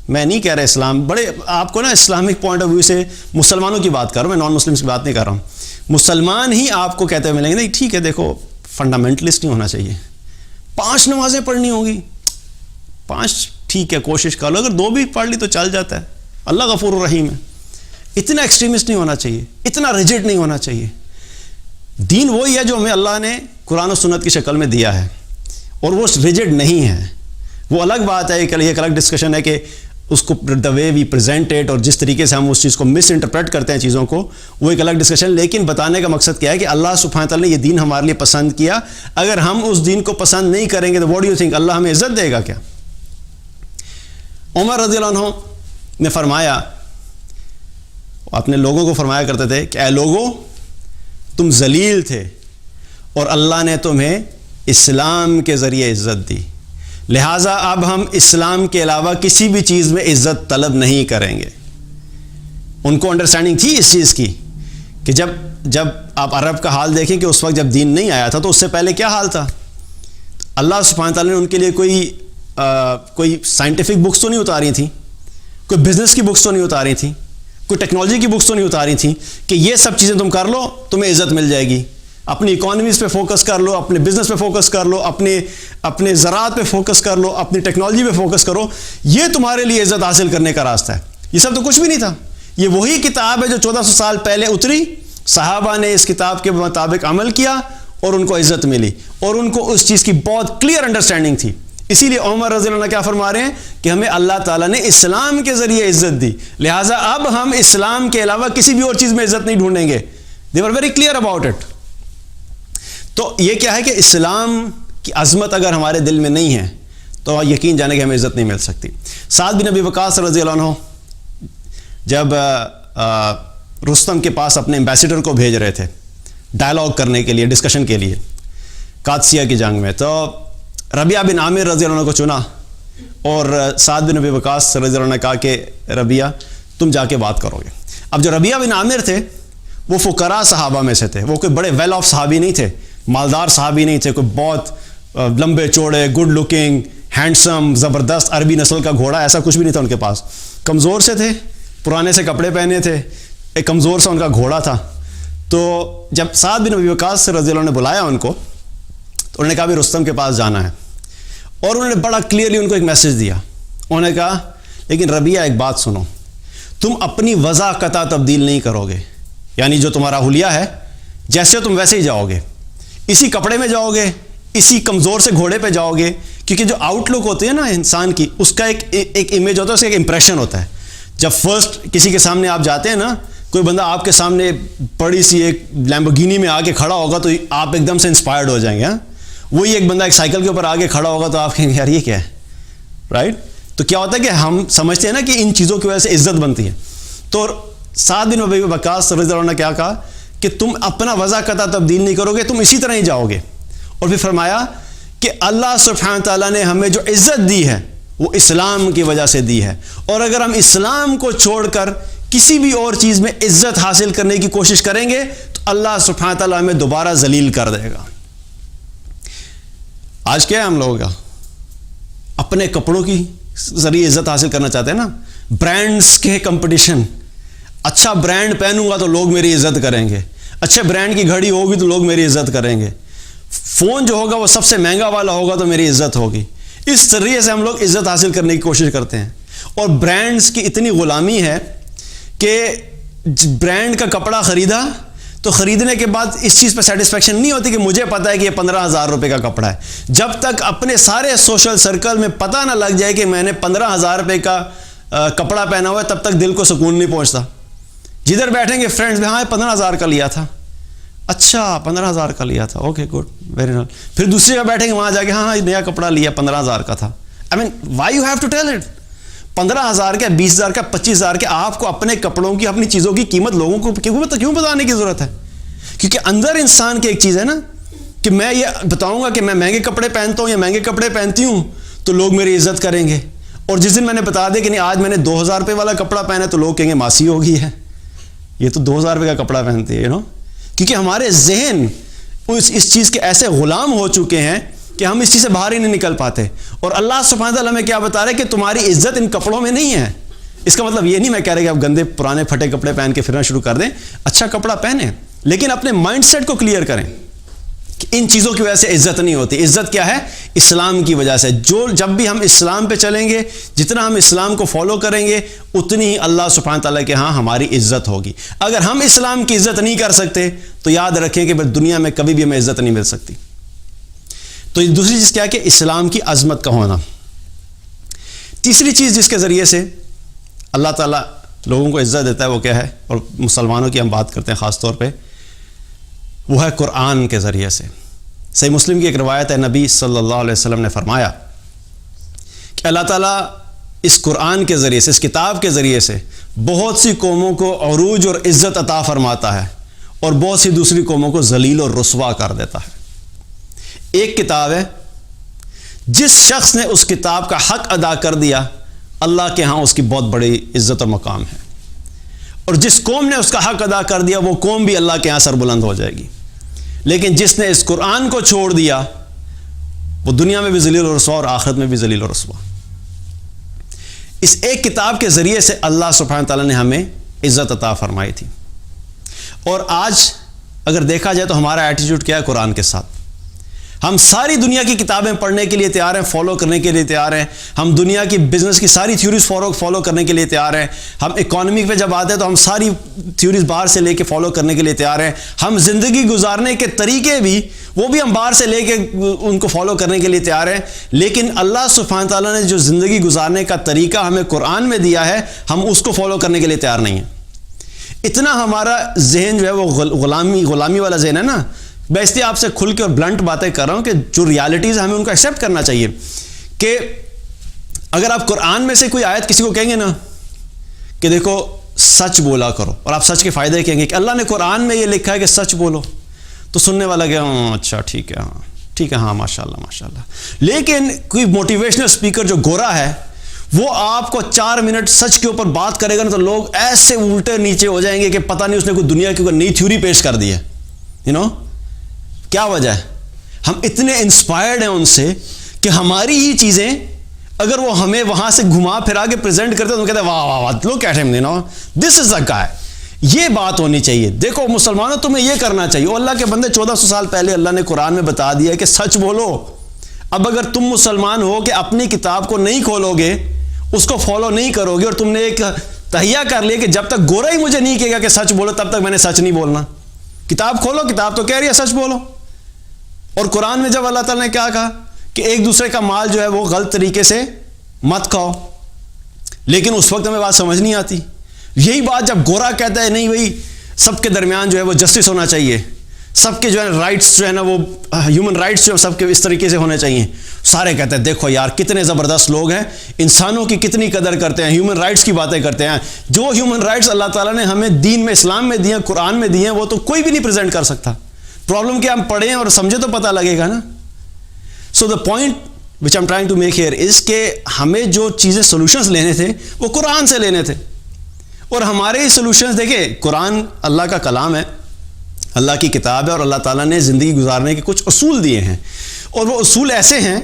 میں نہیں کہہ رہا اسلام بڑے آپ کو نا اسلامک پوائنٹ آف ویو سے مسلمانوں کی بات کر رہا ہوں, میں نان مسلمس کی بات نہیں کر رہا ہوں. مسلمان ہی آپ کو کہتے ہوئے ملیں گے نہیں ٹھیک ہے دیکھو فنڈامنٹلسٹ نہیں ہونا چاہیے, 5 نمازیں پڑھنی ہوں گی, 5 ٹھیک ہے کوشش کر لو, اگر 2 بھی پڑھ لی تو چل جاتا ہے, اللہ غفور الرحیم ہے. اتنا ایکسٹریمسٹ نہیں ہونا چاہیے, اتنا ریجڈ نہیں ہونا چاہیے. دین وہی ہے جو ہمیں اللہ نے قرآن و سنت کی شکل میں دیا ہے, اور وہ ریجڈ نہیں ہے. وہ الگ بات ہے, ایک الگ ڈسکشن ہے کہ اس کو دا وے وی پریزنٹ اٹ, اور جس طریقے سے ہم اس چیز کو مس انٹرپریٹ کرتے ہیں چیزوں کو, وہ ایک الگ ڈسکشن. لیکن بتانے کا مقصد کیا ہے کہ اللہ سبحانہ تعالیٰ نے یہ دین ہمارے لیے پسند کیا. اگر ہم اس دین کو پسند نہیں کریں گے تو واٹ ڈو یو تھنک اللہ ہمیں عزت دے گا کیا؟ عمر رضی اللہ عنہ نے فرمایا, اپنے لوگوں کو فرمایا کرتے تھے کہ اے لوگوں تم ذلیل تھے اور اللہ نے تمہیں اسلام کے ذریعے عزت دی, لہٰذا اب ہم اسلام کے علاوہ کسی بھی چیز میں عزت طلب نہیں کریں گے. ان کو انڈرسٹینڈنگ تھی اس چیز کی کہ جب آپ عرب کا حال دیکھیں کہ اس وقت جب دین نہیں آیا تھا تو اس سے پہلے کیا حال تھا. اللہ سبحانہ تعالیٰ نے ان کے لیے کوئی سائنٹیفک بکس تو نہیں اتاری تھیں, کوئی بزنس کی بکس تو نہیں اتاری تھیں, کوئی ٹیکنالوجی کی بکس تو نہیں اتاری تھیں کہ یہ سب چیزیں تم کر لو تمہیں عزت مل جائے گی. اپنی اکانومیز پہ فوکس کر لو, اپنے بزنس پہ فوکس کر لو, اپنے زراعت پہ فوکس کر لو, اپنی ٹیکنالوجی پہ فوکس کرو, یہ تمہارے لیے عزت حاصل کرنے کا راستہ ہے. یہ سب تو کچھ بھی نہیں تھا. یہ وہی کتاب ہے جو 1400 سال پہلے اتری, صحابہ نے اس کتاب کے مطابق عمل کیا اور ان کو عزت ملی, اور ان کو اس چیز کی بہت کلیئر انڈرسٹینڈنگ تھی. اسی لیے عمر رضی اللہ عنہ کیا فرما رہے ہیں کہ ہمیں اللہ تعالیٰ نے اسلام کے ذریعے عزت دی, لہٰذا اب ہم اسلام کے علاوہ کسی بھی اور چیز میں عزت نہیں ڈھونڈیں گے. They were very clear about it. تو یہ کیا ہے کہ اسلام کی عظمت اگر ہمارے دل میں نہیں ہے تو یقین جانے کہ ہمیں عزت نہیں مل سکتی. سعد بن ابی وقاص رضی اللہ عنہ جب رستم کے پاس اپنے ایمبیسیڈر کو بھیج رہے تھے ڈائلاگ کرنے کے لیے, ڈسکشن کے لیے قادسیہ کی جنگ میں, تو ربیعہ بن عامر رضی اللہ عنہ کو چنا اور سعد بن ابی وقاص رضی اللہ عنہ نے کہا کہ ربیعہ تم جا کے بات کرو گے. اب جو ربیعہ بن عامر تھے وہ فقراء صحابہ میں سے تھے. وہ کوئی بڑے ویل آف صحابی نہیں تھے, مالدار صحابی نہیں تھے, کوئی بہت لمبے چوڑے, گڈ لکنگ, ہینڈسم, زبردست عربی نسل کا گھوڑا, ایسا کچھ بھی نہیں تھا ان کے پاس. کمزور سے تھے, پرانے سے کپڑے پہنے تھے, ایک کمزور سا ان کا گھوڑا تھا. تو جب سعد بن ابی وقاص سے رضی اللہ عنہ نے بلایا ان کو, تو انہوں نے کہا بھی رستم کے پاس جانا ہے, اور انہوں نے بڑا کلیئرلی ان کو ایک میسج دیا. انہوں نے کہا لیکن ربیہ ایک بات سنو, تم اپنی وضع قطع تبدیل نہیں کرو گے, یعنی جو تمہارا حلیہ ہے جیسے ہو تم ویسے ہی جاؤ گے, اسی کپڑے میں جاؤ گے, اسی کمزور سے گھوڑے پہ جاؤ گے, کیونکہ جو آؤٹ لک ہوتی ہے نا انسان کی, اس کا ایک امیج ہوتا ہے, اس کا ایک امپریشن ہوتا ہے. جب فرسٹ کسی کے سامنے آپ جاتے ہیں نا, کوئی بندہ آپ کے سامنے بڑی سی ایک لیمبورگینی میں آ کے کھڑا ہوگا تو آپ ایک دم سے انسپائرڈ ہو جائیں گے. وہی ایک بندہ ایک سائیکل کے اوپر آگے کھڑا ہوگا تو آپ کہیں گے یار یہ کیا ہے, رائٹ. تو کیا ہوتا ہے کہ ہم سمجھتے ہیں نا کہ ان چیزوں کی وجہ سے عزت بنتی ہے. تو سعد بن ابی وقاص رضی اللہ عنہ نے کیا کہا کہ تم اپنا وضع قطع تبدیل نہیں کرو گے, تم اسی طرح ہی جاؤ گے. اور پھر فرمایا کہ اللہ سبحانہ تعالیٰ نے ہمیں جو عزت دی ہے وہ اسلام کی وجہ سے دی ہے, اور اگر ہم اسلام کو چھوڑ کر کسی بھی اور چیز میں عزت حاصل کرنے کی کوشش کریں گے تو اللہ سبحانہ تعالیٰ ہمیں دوبارہ ذلیل کر دے گا. آج کیا ہے ہم لوگوں کا, اپنے کپڑوں کی ذریعے عزت حاصل کرنا چاہتے ہیں نا, برانڈز کے کمپٹیشن. اچھا برانڈ پہنوں گا تو لوگ میری عزت کریں گے, اچھے برانڈ کی گھڑی ہوگی تو لوگ میری عزت کریں گے, فون جو ہوگا وہ سب سے مہنگا والا ہوگا تو میری عزت ہوگی. اس طریقے سے ہم لوگ عزت حاصل کرنے کی کوشش کرتے ہیں. اور برانڈز کی اتنی غلامی ہے کہ برانڈ کا کپڑا خریدا تو خریدنے کے بعد اس چیز پہ سیٹسفیکشن نہیں ہوتی کہ مجھے پتا ہے کہ یہ 15,000 روپے کا کپڑا ہے. جب تک اپنے سارے سوشل سرکل میں پتہ نہ لگ جائے کہ میں نے 15,000 روپے کا کپڑا پہنا ہوا ہے, تب تک دل کو سکون نہیں پہنچتا. جدھر بیٹھیں گے فرینڈز میں, ہاں 15,000 کا لیا تھا, اچھا 15,000 کا لیا تھا, اوکے گڈ ویری نائس. پھر دوسری جگہ بیٹھیں گے, وہاں جا کے ہاں یہ نیا کپڑا لیا 15,000 کا تھا. I mean why you have to tell it. 15,000 کا, 20,000 کا, 25,000 کا, آپ کو اپنے کپڑوں کی, اپنی چیزوں کی قیمت لوگوں کو کیوں بتانے کی ضرورت ہے؟ کیونکہ اندر انسان کی ایک چیز ہے نا کہ میں یہ بتاؤں گا کہ میں مہنگے کپڑے پہنتا ہوں یا مہنگے کپڑے پہنتی ہوں تو لوگ میری عزت کریں گے, اور جس دن میں نے بتا دیا کہ نہیں آج میں نے 2,000 روپے والا کپڑا پہنا تو لوگ کہیں گے ماسی ہو گئی ہے, یہ تو 2,000 روپے کا کپڑا پہنتی ہے, کیونکہ ہمارے ذہن اس چیز کے ایسے غلام ہو چکے ہیں کہ ہم اس چیز سے باہر ہی نہیں نکل پاتے. اور اللہ سبحانہ تعالیٰ ہمیں کیا بتا رہے کہ تمہاری عزت ان کپڑوں میں نہیں ہے. اس کا مطلب یہ نہیں میں کہہ رہا کہ آپ گندے پرانے پھٹے کپڑے پہن کے پھرنا شروع کر دیں, اچھا کپڑا پہنیں, لیکن اپنے مائنڈ سیٹ کو کلیئر کریں کہ ان چیزوں کی وجہ سے عزت نہیں ہوتی. عزت کیا ہے؟ اسلام کی وجہ سے. جب بھی ہم اسلام پہ چلیں گے, جتنا ہم اسلام کو فالو کریں گے, اتنی ہی اللہ سبحانہ تعالیٰ کے ہاں ہماری عزت ہوگی. اگر ہم اسلام کی عزت نہیں کر سکتے تو یاد رکھیں کہ دنیا میں کبھی بھی ہمیں عزت نہیں مل سکتی. تو دوسری چیز کیا ہے کہ اسلام کی عظمت کا ہونا. تیسری چیز جس کے ذریعے سے اللہ تعالیٰ لوگوں کو عزت دیتا ہے وہ کیا ہے, اور مسلمانوں کی ہم بات کرتے ہیں خاص طور پہ, وہ ہے قرآن کے ذریعے سے. صحیح مسلم کی ایک روایت ہے, نبی صلی اللہ علیہ وسلم نے فرمایا کہ اللہ تعالیٰ اس قرآن کے ذریعے سے, اس کتاب کے ذریعے سے بہت سی قوموں کو عروج اور عزت عطا فرماتا ہے, اور بہت سی دوسری قوموں کو ذلیل اور رسوا کر دیتا ہے. ایک کتاب ہے, جس شخص نے اس کتاب کا حق ادا کر دیا اللہ کے ہاں اس کی بہت بڑی عزت اور مقام ہے, اور جس قوم نے اس کا حق ادا کر دیا وہ قوم بھی اللہ کے ہاں سر بلند ہو جائے گی. لیکن جس نے اس قرآن کو چھوڑ دیا وہ دنیا میں بھی ذلیل و رسوا اور آخرت میں بھی ذلیل و رسوا. اس ایک کتاب کے ذریعے سے اللہ سبحانہ تعالیٰ نے ہمیں عزت عطا فرمائی تھی. اور آج اگر دیکھا جائے تو ہمارا ایٹیٹیوڈ کیا ہے قرآن کے ساتھ؟ ہم ساری دنیا کی کتابیں پڑھنے کے لیے تیار ہیں, فالو کرنے کے لیے تیار ہیں. ہم دنیا کی بزنس کی ساری تھیوریز فالو کرنے کے لیے تیار ہیں. ہم اکانومی پہ جب آتے ہیں تو ہم ساری تھیوریز باہر سے لے کے فالو کرنے کے لیے تیار ہیں. ہم زندگی گزارنے کے طریقے بھی وہ بھی ہم باہر سے لے کے ان کو فالو کرنے کے لیے تیار ہیں. لیکن اللہ سبحانہ تعالیٰ نے جو زندگی گزارنے کا طریقہ ہمیں قرآن میں دیا ہے, ہم اس کو فالو کرنے کے لیے تیار نہیں ہیں. اتنا ہمارا ذہن جو ہے وہ غلامی والا ذہن ہے نا. میں اس لیے آپ سے کھل کے اور بلنٹ باتیں کر رہا ہوں کہ جو ریالٹیز ہمیں ان کو ایکسیپٹ کرنا چاہیے. کہ اگر آپ قرآن میں سے کوئی آیت کسی کو کہیں گے نا کہ دیکھو سچ بولا کرو, اور آپ سچ کے فائدے کہیں گے کہ اللہ نے قرآن میں یہ لکھا ہے کہ سچ بولو, تو سننے والا کہ اچھا ٹھیک ہے, ہاں ماشاء اللہ. لیکن کوئی موٹیویشنل اسپیکر جو گورا ہے وہ آپ کو 4 منٹ سچ کے اوپر بات کرے گا نا تو لوگ ایسے الٹے نیچے ہو جائیں گے کہ پتہ نہیں اس نے کوئی دنیا کی کوئی نئی تھیوری پیش کر دی ہے. کیا وجہ ہے؟ ہم اتنے انسپائرڈ ہیں ان سے کہ ہماری ہی چیزیں اگر وہ ہمیں وہاں سے گھما پھرا کے پریزنٹ کرتے تو کہتے ہیں واہ واہ واہ، لوگ کہتے ہیں دس از دا گائے. یہ بات ہونی چاہیے. دیکھو مسلمانوں، تمہیں یہ کرنا چاہیے. اور اللہ کے بندے 1400 سال پہلے اللہ نے قرآن میں بتا دیا ہے کہ سچ بولو. اب اگر تم مسلمان ہو کہ اپنی کتاب کو نہیں کھولو گے، اس کو فالو نہیں کرو گے، اور تم نے ایک تہیہ کر لیا کہ جب تک گورا ہی مجھے نہیں کہے گا کہ سچ بولو تب تک میں نے سچ نہیں بولنا. کتاب کھولو، کتاب تو کہہ رہی ہے سچ بولو. اور قرآن میں جب اللہ تعالیٰ نے کیا کہا کہ ایک دوسرے کا مال جو ہے وہ غلط طریقے سے مت کھاؤ، لیکن اس وقت ہمیں بات سمجھ نہیں آتی. یہی بات جب گورا کہتا ہے نہیں بھائی سب کے درمیان جو ہے وہ جسٹس ہونا چاہیے، سب کے جو ہے رائٹس جو ہے نا وہ ہیومن رائٹس جو سب کے اس طریقے سے ہونے چاہیے، سارے کہتے ہیں دیکھو یار کتنے زبردست لوگ ہیں، انسانوں کی کتنی قدر کرتے ہیں، ہیومن رائٹس کی باتیں کرتے ہیں. جو ہیومن رائٹس اللہ تعالیٰ نے ہمیں دین میں، اسلام میں دیے ہیں، قرآن میں دیے ہیں، وہ تو کوئی بھی نہیں پریزنٹ کر سکتا. پرابلم کیا ہم پڑھیں اور سمجھے تو پتہ لگے گا نا. So the point which I'm trying to make here is کہ ہمیں جو چیزیں سولوشنز لینے تھے وہ قرآن سے لینے تھے. اور ہمارے سولوشنز دیکھیں، قرآن اللہ کا کلام ہے، اللہ کی کتاب ہے، اور اللہ تعالیٰ نے زندگی گزارنے کے کچھ اصول دیے ہیں. اور وہ اصول ایسے ہیں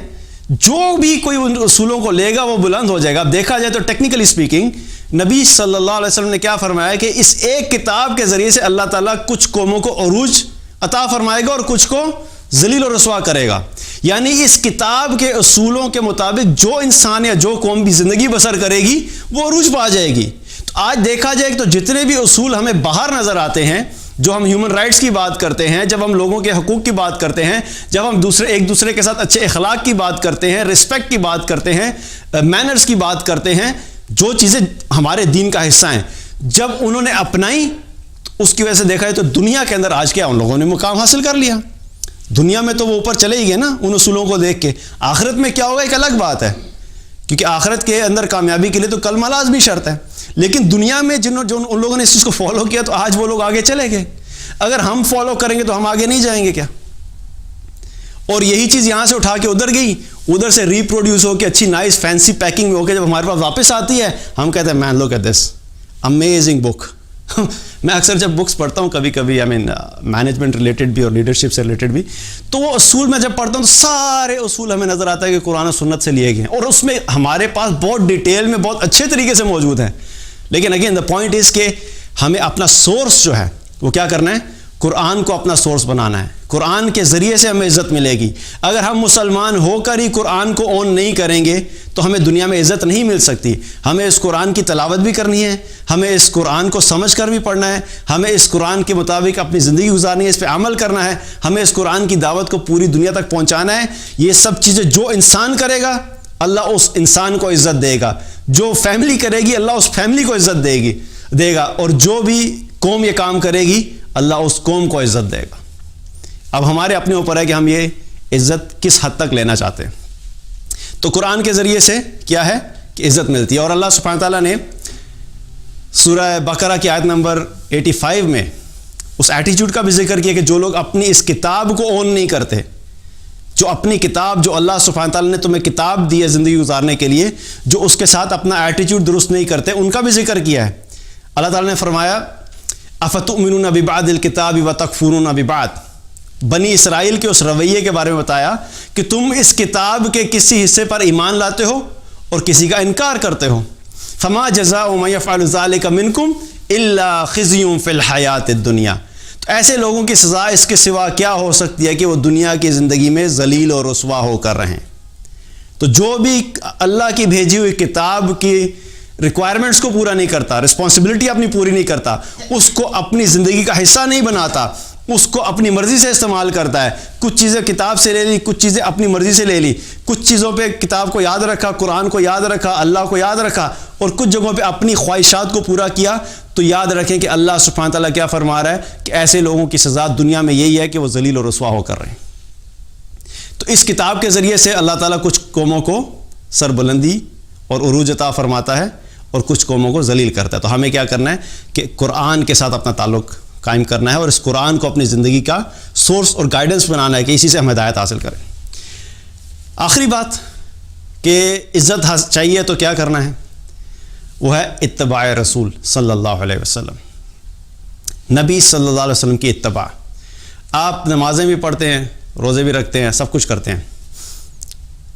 جو بھی کوئی ان اصولوں کو لے گا وہ بلند ہو جائے گا. اب دیکھا جائے تو ٹیکنیکلی اسپیکنگ نبی صلی اللہ علیہ وسلم نے کیا فرمایا کہ اس ایک کتاب کے ذریعے سے اللہ تعالیٰ کچھ قوموں کو عروج عطا فرمائے گا اور کچھ کو ذلیل و رسوا کرے گا. یعنی اس کتاب کے اصولوں کے مطابق جو انسان یا جو قوم بھی زندگی بسر کرے گی وہ عروج پا جائے گی. تو آج دیکھا جائے تو جتنے بھی اصول ہمیں باہر نظر آتے ہیں، جو ہم ہیومن رائٹس کی بات کرتے ہیں، جب ہم لوگوں کے حقوق کی بات کرتے ہیں، جب ہم ایک دوسرے کے ساتھ اچھے اخلاق کی بات کرتے ہیں، رسپیکٹ کی بات کرتے ہیں، مینرز کی بات کرتے ہیں، جو چیزیں ہمارے دین کا حصہ ہیں، جب انہوں نے اپنائی اس کی وجہ سے دیکھا جائے تو دنیا کے اندر آج کیا ان لوگوں نے مقام حاصل کر لیا. دنیا میں تو وہ اوپر چلے ہی گئے نا ان اصولوں کو دیکھ کے. آخرت میں کیا ہوگا ایک الگ بات ہے، کیونکہ آخرت کے اندر کامیابی کے لیے تو کلمہ لازمی شرط ہے. لیکن دنیا میں جو ان لوگوں نے اس چیز کو فالو کیا تو آج وہ لوگ آگے چلے گئے. اگر ہم فالو کریں گے تو ہم آگے نہیں جائیں گے کیا؟ اور یہی چیز یہاں سے اٹھا کے ادھر گئی، ادھر سے ریپروڈیوس ہو کے اچھی نائس فینسی پیکنگ میں ہو کے جب ہمارے پاس واپس آتی ہے ہم کہتے ہیں مین look at this amazing book. میں اکثر جب بکس پڑھتا ہوں کبھی کبھی مینجمنٹ ریلیٹڈ بھی اور لیڈرشپ سے ریلیٹڈ بھی، تو وہ اصول میں جب پڑھتا ہوں تو سارے اصول ہمیں نظر آتا ہے کہ قرآن و سنت سے لیے گئے ہیں، اور اس میں ہمارے پاس بہت ڈیٹیل میں بہت اچھے طریقے سے موجود ہیں. لیکن اگین دا پوائنٹ از کہ ہمیں اپنا سورس جو ہے وہ کیا کرنا ہے؟ قرآن کو اپنا سورس بنانا ہے. قرآن کے ذریعے سے ہمیں عزت ملے گی. اگر ہم مسلمان ہو کر ہی قرآن کو اون نہیں کریں گے تو ہمیں دنیا میں عزت نہیں مل سکتی. ہمیں اس قرآن کی تلاوت بھی کرنی ہے، ہمیں اس قرآن کو سمجھ کر بھی پڑھنا ہے، ہمیں اس قرآن کے مطابق اپنی زندگی گزارنی ہے، اس پہ عمل کرنا ہے، ہمیں اس قرآن کی دعوت کو پوری دنیا تک پہنچانا ہے. یہ سب چیزیں جو انسان کرے گا اللہ اس انسان کو عزت دے گا، جو فیملی کرے گی اللہ اس فیملی کو عزت دے گا، اور جو بھی قوم یہ کام کرے گی اللہ اس قوم کو عزت دے گا. اب ہمارے اپنے اوپر ہے کہ ہم یہ عزت کس حد تک لینا چاہتے ہیں. تو قرآن کے ذریعے سے کیا ہے کہ عزت ملتی ہے. اور اللہ سبحانہ تعالیٰ نے سورہ بقرہ کی آیت نمبر 85 میں اس ایٹیٹیوڈ کا بھی ذکر کیا کہ جو لوگ اپنی اس کتاب کو اون نہیں کرتے، جو اپنی کتاب، جو اللہ سبحانہ تعالیٰ نے تمہیں کتاب دی ہے زندگی گزارنے کے لیے، جو اس کے ساتھ اپنا ایٹیٹیوڈ درست نہیں کرتے، ان کا بھی ذکر کیا ہے. اللہ تعالیٰ نے فرمایا افتؤمنون ببعض الکتاب وتکفرون ببعض. بنی اسرائیل کے اس رویے کے بارے میں بتایا کہ تم اس کتاب کے کسی حصے پر ایمان لاتے ہو اور کسی کا انکار کرتے ہو. فما جزاء من يفعل ذلك منكم الا خزي في الحیات الدنیا. تو ایسے لوگوں کی سزا اس کے سوا کیا ہو سکتی ہے کہ وہ دنیا کی زندگی میں ذلیل اور رسوا ہو کر رہیں. تو جو بھی اللہ کی بھیجی ہوئی کتاب کی ریکوائرمنٹس کو پورا نہیں کرتا، رسپانسبلٹی اپنی پوری نہیں کرتا، اس کو اپنی زندگی کا حصہ نہیں بناتا، اس کو اپنی مرضی سے استعمال کرتا ہے، کچھ چیزیں کتاب سے لے لی، کچھ چیزیں اپنی مرضی سے لے لی، کچھ چیزوں پہ کتاب کو یاد رکھا، قرآن کو یاد رکھا، اللہ کو یاد رکھا، اور کچھ جگہوں پہ اپنی خواہشات کو پورا کیا، تو یاد رکھیں کہ اللہ سبحانہ تعالیٰ کیا فرما رہا ہے کہ ایسے لوگوں کی سزا دنیا میں یہی ہے کہ وہ ذلیل اور رسوا ہو کر رہے ہیں. تو اس کتاب کے ذریعے سے اللہ تعالیٰ کچھ قوموں کو سربلندی اور عروج عطا فرماتا ہے اور کچھ قوموں کو ذلیل کرتا ہے. تو ہمیں کیا کرنا ہے کہ قرآن کے ساتھ اپنا تعلق قائم کرنا ہے اور اس قرآن کو اپنی زندگی کا سورس اور گائیڈنس بنانا ہے کہ اسی سے ہم ہدایت حاصل کریں. آخری بات کہ عزت چاہیے تو کیا کرنا ہے؟ وہ ہے اتباع رسول صلی اللہ علیہ وسلم، نبی صلی اللہ علیہ وسلم کی اتباع۔ آپ نمازیں بھی پڑھتے ہیں، روزے بھی رکھتے ہیں، سب کچھ کرتے ہیں،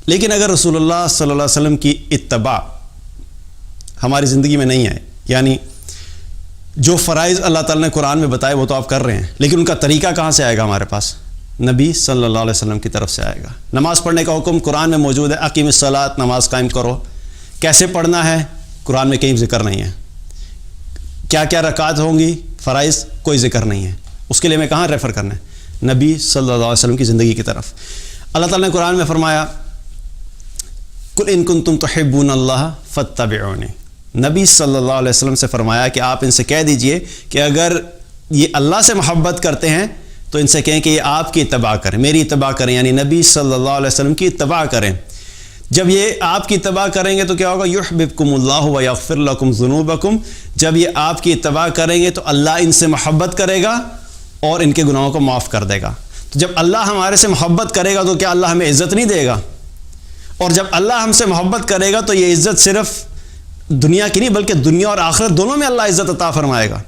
لیکن اگر رسول اللہ صلی اللہ علیہ وسلم کی اتباع ہماری زندگی میں نہیں ہے، یعنی جو فرائض اللہ تعالیٰ نے قرآن میں بتائے وہ تو آپ کر رہے ہیں، لیکن ان کا طریقہ کہاں سے آئے گا ہمارے پاس؟ نبی صلی اللہ علیہ وسلم کی طرف سے آئے گا۔ نماز پڑھنے کا حکم قرآن میں موجود ہے، اقیم الصلاۃ، نماز قائم کرو۔ کیسے پڑھنا ہے قرآن میں کہیں ذکر نہیں ہے، کیا کیا رکعت ہوں گی، فرائض کوئی ذکر نہیں ہے، اس کے لیے میں کہاں ریفر کرنا ہے؟ نبی صلی اللہ علیہ وسلم کی زندگی کی طرف۔ اللہ تعالیٰ نے قرآن میں فرمایا قل ان کنتم تحبون اللہ فاتبعونی، نبی صلی اللہ علیہ وسلم سے فرمایا کہ آپ ان سے کہہ دیجئے کہ اگر یہ اللہ سے محبت کرتے ہیں تو ان سے کہیں کہ یہ آپ کی اتباع کریں، میری اتباع کریں، یعنی نبی صلی اللہ علیہ وسلم کی اتباع کریں۔ جب یہ آپ کی اتباع کریں گے تو کیا ہوگا؟ یحببکم اللہ ویغفر لکم ذنوبکم، جب یہ آپ کی اتباع کریں گے تو اللہ ان سے محبت کرے گا اور ان کے گناہوں کو معاف کر دے گا۔ تو جب اللہ ہمارے سے محبت کرے گا تو کیا اللہ ہمیں عزت نہیں دے گا؟ اور جب اللہ ہم سے محبت کرے گا تو یہ عزت صرف دنیا کی نہیں بلکہ دنیا اور آخرت دونوں میں اللہ عزت عطا فرمائے گا۔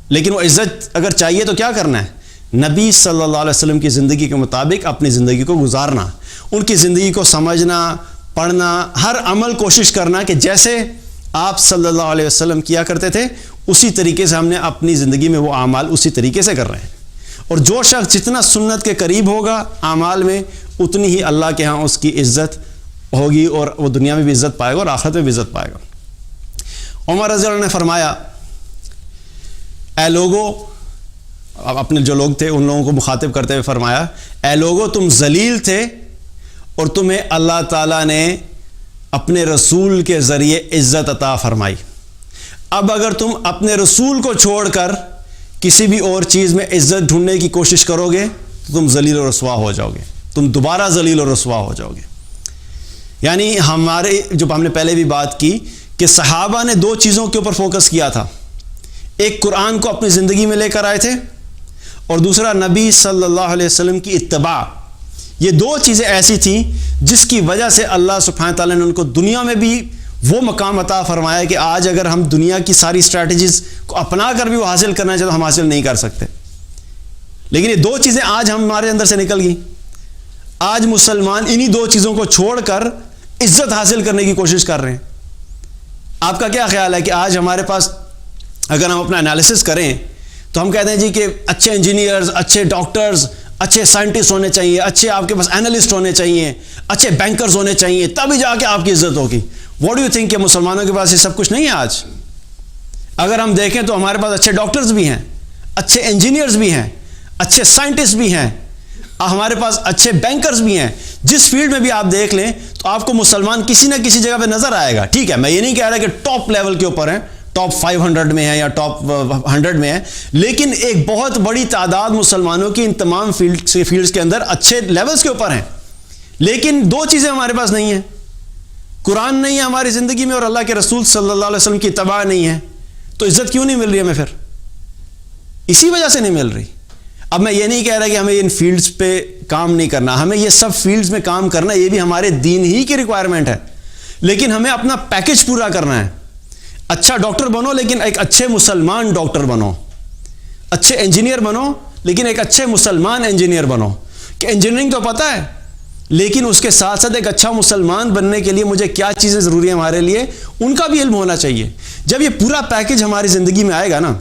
لیکن وہ عزت اگر چاہیے تو کیا کرنا ہے؟ نبی صلی اللہ علیہ وسلم کی زندگی کے مطابق اپنی زندگی کو گزارنا، ان کی زندگی کو سمجھنا، پڑھنا، ہر عمل کوشش کرنا کہ جیسے آپ صلی اللہ علیہ وسلم کیا کرتے تھے اسی طریقے سے ہم نے اپنی زندگی میں وہ اعمال اسی طریقے سے کر رہے ہیں۔ اور جو شخص جتنا سنت کے قریب ہوگا اعمال میں، اتنی ہی اللہ کے ہاں اس کی عزت ہوگی، اور وہ دنیا میں بھی عزت پائے گا اور آخرت میں بھی عزت پائے گا۔ عمر رضی اللہ عنہ نے فرمایا اے لوگو، اپنے جو لوگ تھے ان لوگوں کو مخاطب کرتے ہوئے فرمایا اے لوگو تم ذلیل تھے اور تمہیں اللہ تعالیٰ نے اپنے رسول کے ذریعے عزت عطا فرمائی، اب اگر تم اپنے رسول کو چھوڑ کر کسی بھی اور چیز میں عزت ڈھونڈنے کی کوشش کرو گے تو تم ذلیل و رسوا ہو جاؤ گے، تم دوبارہ ذلیل و رسوا ہو جاؤ گے۔ یعنی ہمارے جو ہم نے پہلے بھی بات کی کہ صحابہ نے دو چیزوں کے اوپر فوکس کیا تھا، ایک قرآن کو اپنی زندگی میں لے کر آئے تھے اور دوسرا نبی صلی اللہ علیہ وسلم کی اتباع۔ یہ دو چیزیں ایسی تھیں جس کی وجہ سے اللہ سبحانہ تعالیٰ نے ان کو دنیا میں بھی وہ مقام عطا فرمایا کہ آج اگر ہم دنیا کی ساری اسٹریٹجیز کو اپنا کر بھی وہ حاصل کرنا چاہے تو ہم حاصل نہیں کر سکتے، لیکن یہ دو چیزیں آج ہمارے اندر سے نکل گئی۔ آج مسلمان انہی دو چیزوں کو چھوڑ کر عزت حاصل کرنے کی کوشش کر رہے ہیں۔ آپ کا کیا خیال ہے کہ آج ہمارے پاس اگر ہم اپنا انالیسس کریں تو ہم کہتے ہیں جی کہ اچھے انجینئرز، اچھے ڈاکٹرز، اچھے سائنٹسٹ ہونے چاہیے، اچھے آپ کے پاس اینالسٹ ہونے چاہیے، اچھے بینکرز ہونے چاہیے، تبھی جا کے آپ کی عزت ہوگی۔ واٹ ڈو یو تھنک کہ مسلمانوں کے پاس یہ سب کچھ نہیں ہے آج؟ اگر ہم دیکھیں تو ہمارے پاس اچھے ڈاکٹرز بھی ہیں، اچھے انجینئرز بھی ہیں، اچھے سائنٹسٹ بھی ہیں، ہمارے پاس اچھے بینکرز بھی ہیں۔ جس فیلڈ میں بھی آپ دیکھ لیں تو آپ کو مسلمان کسی نہ کسی جگہ پہ نظر آئے گا۔ ٹھیک ہے، میں یہ نہیں کہہ رہا کہ ٹاپ لیول کے اوپر ہیں، ٹاپ 500 میں ہے یا ٹاپ 100 میں ہے، لیکن ایک بہت بڑی تعداد مسلمانوں کی ان تمام فیلڈز کے اندر اچھے لیولز کے اوپر ہیں۔ لیکن دو چیزیں ہمارے پاس نہیں ہیں، قرآن نہیں ہے ہماری زندگی میں اور اللہ کے رسول صلی اللہ علیہ وسلم کی اتباع نہیں ہے، تو عزت کیوں نہیں مل رہی ہمیں؟ پھر اسی وجہ سے نہیں مل رہی۔ اب میں یہ نہیں کہہ رہا کہ ہمیں ان فیلڈز پہ کام نہیں کرنا، ہمیں یہ سب فیلڈز میں کام کرنا، یہ بھی ہمارے دین ہی کی ریکوائرمنٹ ہے، لیکن ہمیں اپنا پیکج پورا کرنا ہے۔ اچھا ڈاکٹر بنو لیکن ایک اچھے مسلمان ڈاکٹر بنو، اچھے انجینئر بنو لیکن ایک اچھے مسلمان انجینئر بنو، کہ انجینئرنگ تو پتہ ہے لیکن اس کے ساتھ ساتھ ایک اچھا مسلمان بننے کے لیے مجھے کیا چیزیں ضروری ہیں ہمارے لیے، ان کا بھی علم ہونا چاہیے۔ جب یہ پورا پیکج ہماری زندگی میں آئے گا نا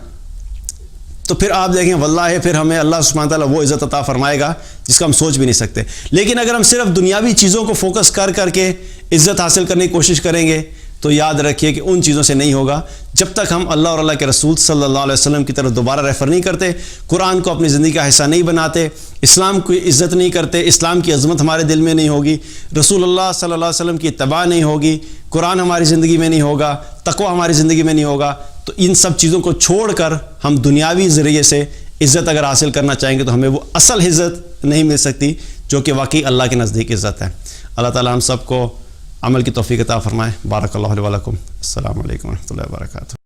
تو پھر آپ دیکھیں واللہ پھر ہمیں اللہ سبحانہ تعالیٰ وہ عزت عطا فرمائے گا جس کا ہم سوچ بھی نہیں سکتے۔ لیکن اگر ہم صرف دنیاوی چیزوں کو فوکس کر کے عزت حاصل کرنے کی کوشش کریں گے تو یاد رکھیے کہ ان چیزوں سے نہیں ہوگا جب تک ہم اللہ اور اللہ کے رسول صلی اللہ علیہ وسلم کی طرف دوبارہ ریفر نہیں کرتے، قرآن کو اپنی زندگی کا حصہ نہیں بناتے، اسلام کی عزت نہیں کرتے، اسلام کی عظمت ہمارے دل میں نہیں ہوگی، رسول اللہ صلی اللہ علیہ وسلم کی اتباع نہیں ہوگی، قرآن ہماری زندگی میں نہیں ہوگا، تقوی ہماری زندگی میں نہیں ہوگا، تو ان سب چیزوں کو چھوڑ کر ہم دنیاوی ذریعے سے عزت اگر حاصل کرنا چاہیں گے تو ہمیں وہ اصل عزت نہیں مل سکتی جو کہ واقعی اللہ کے نزدیک عزت ہے۔ اللہ تعالیٰ ہم سب کو عمل کی توفیق عطا فرمائے۔ بارک اللہ علیہ ولکم۔ السلام علیکم ورحمۃ اللہ وبرکاتہ۔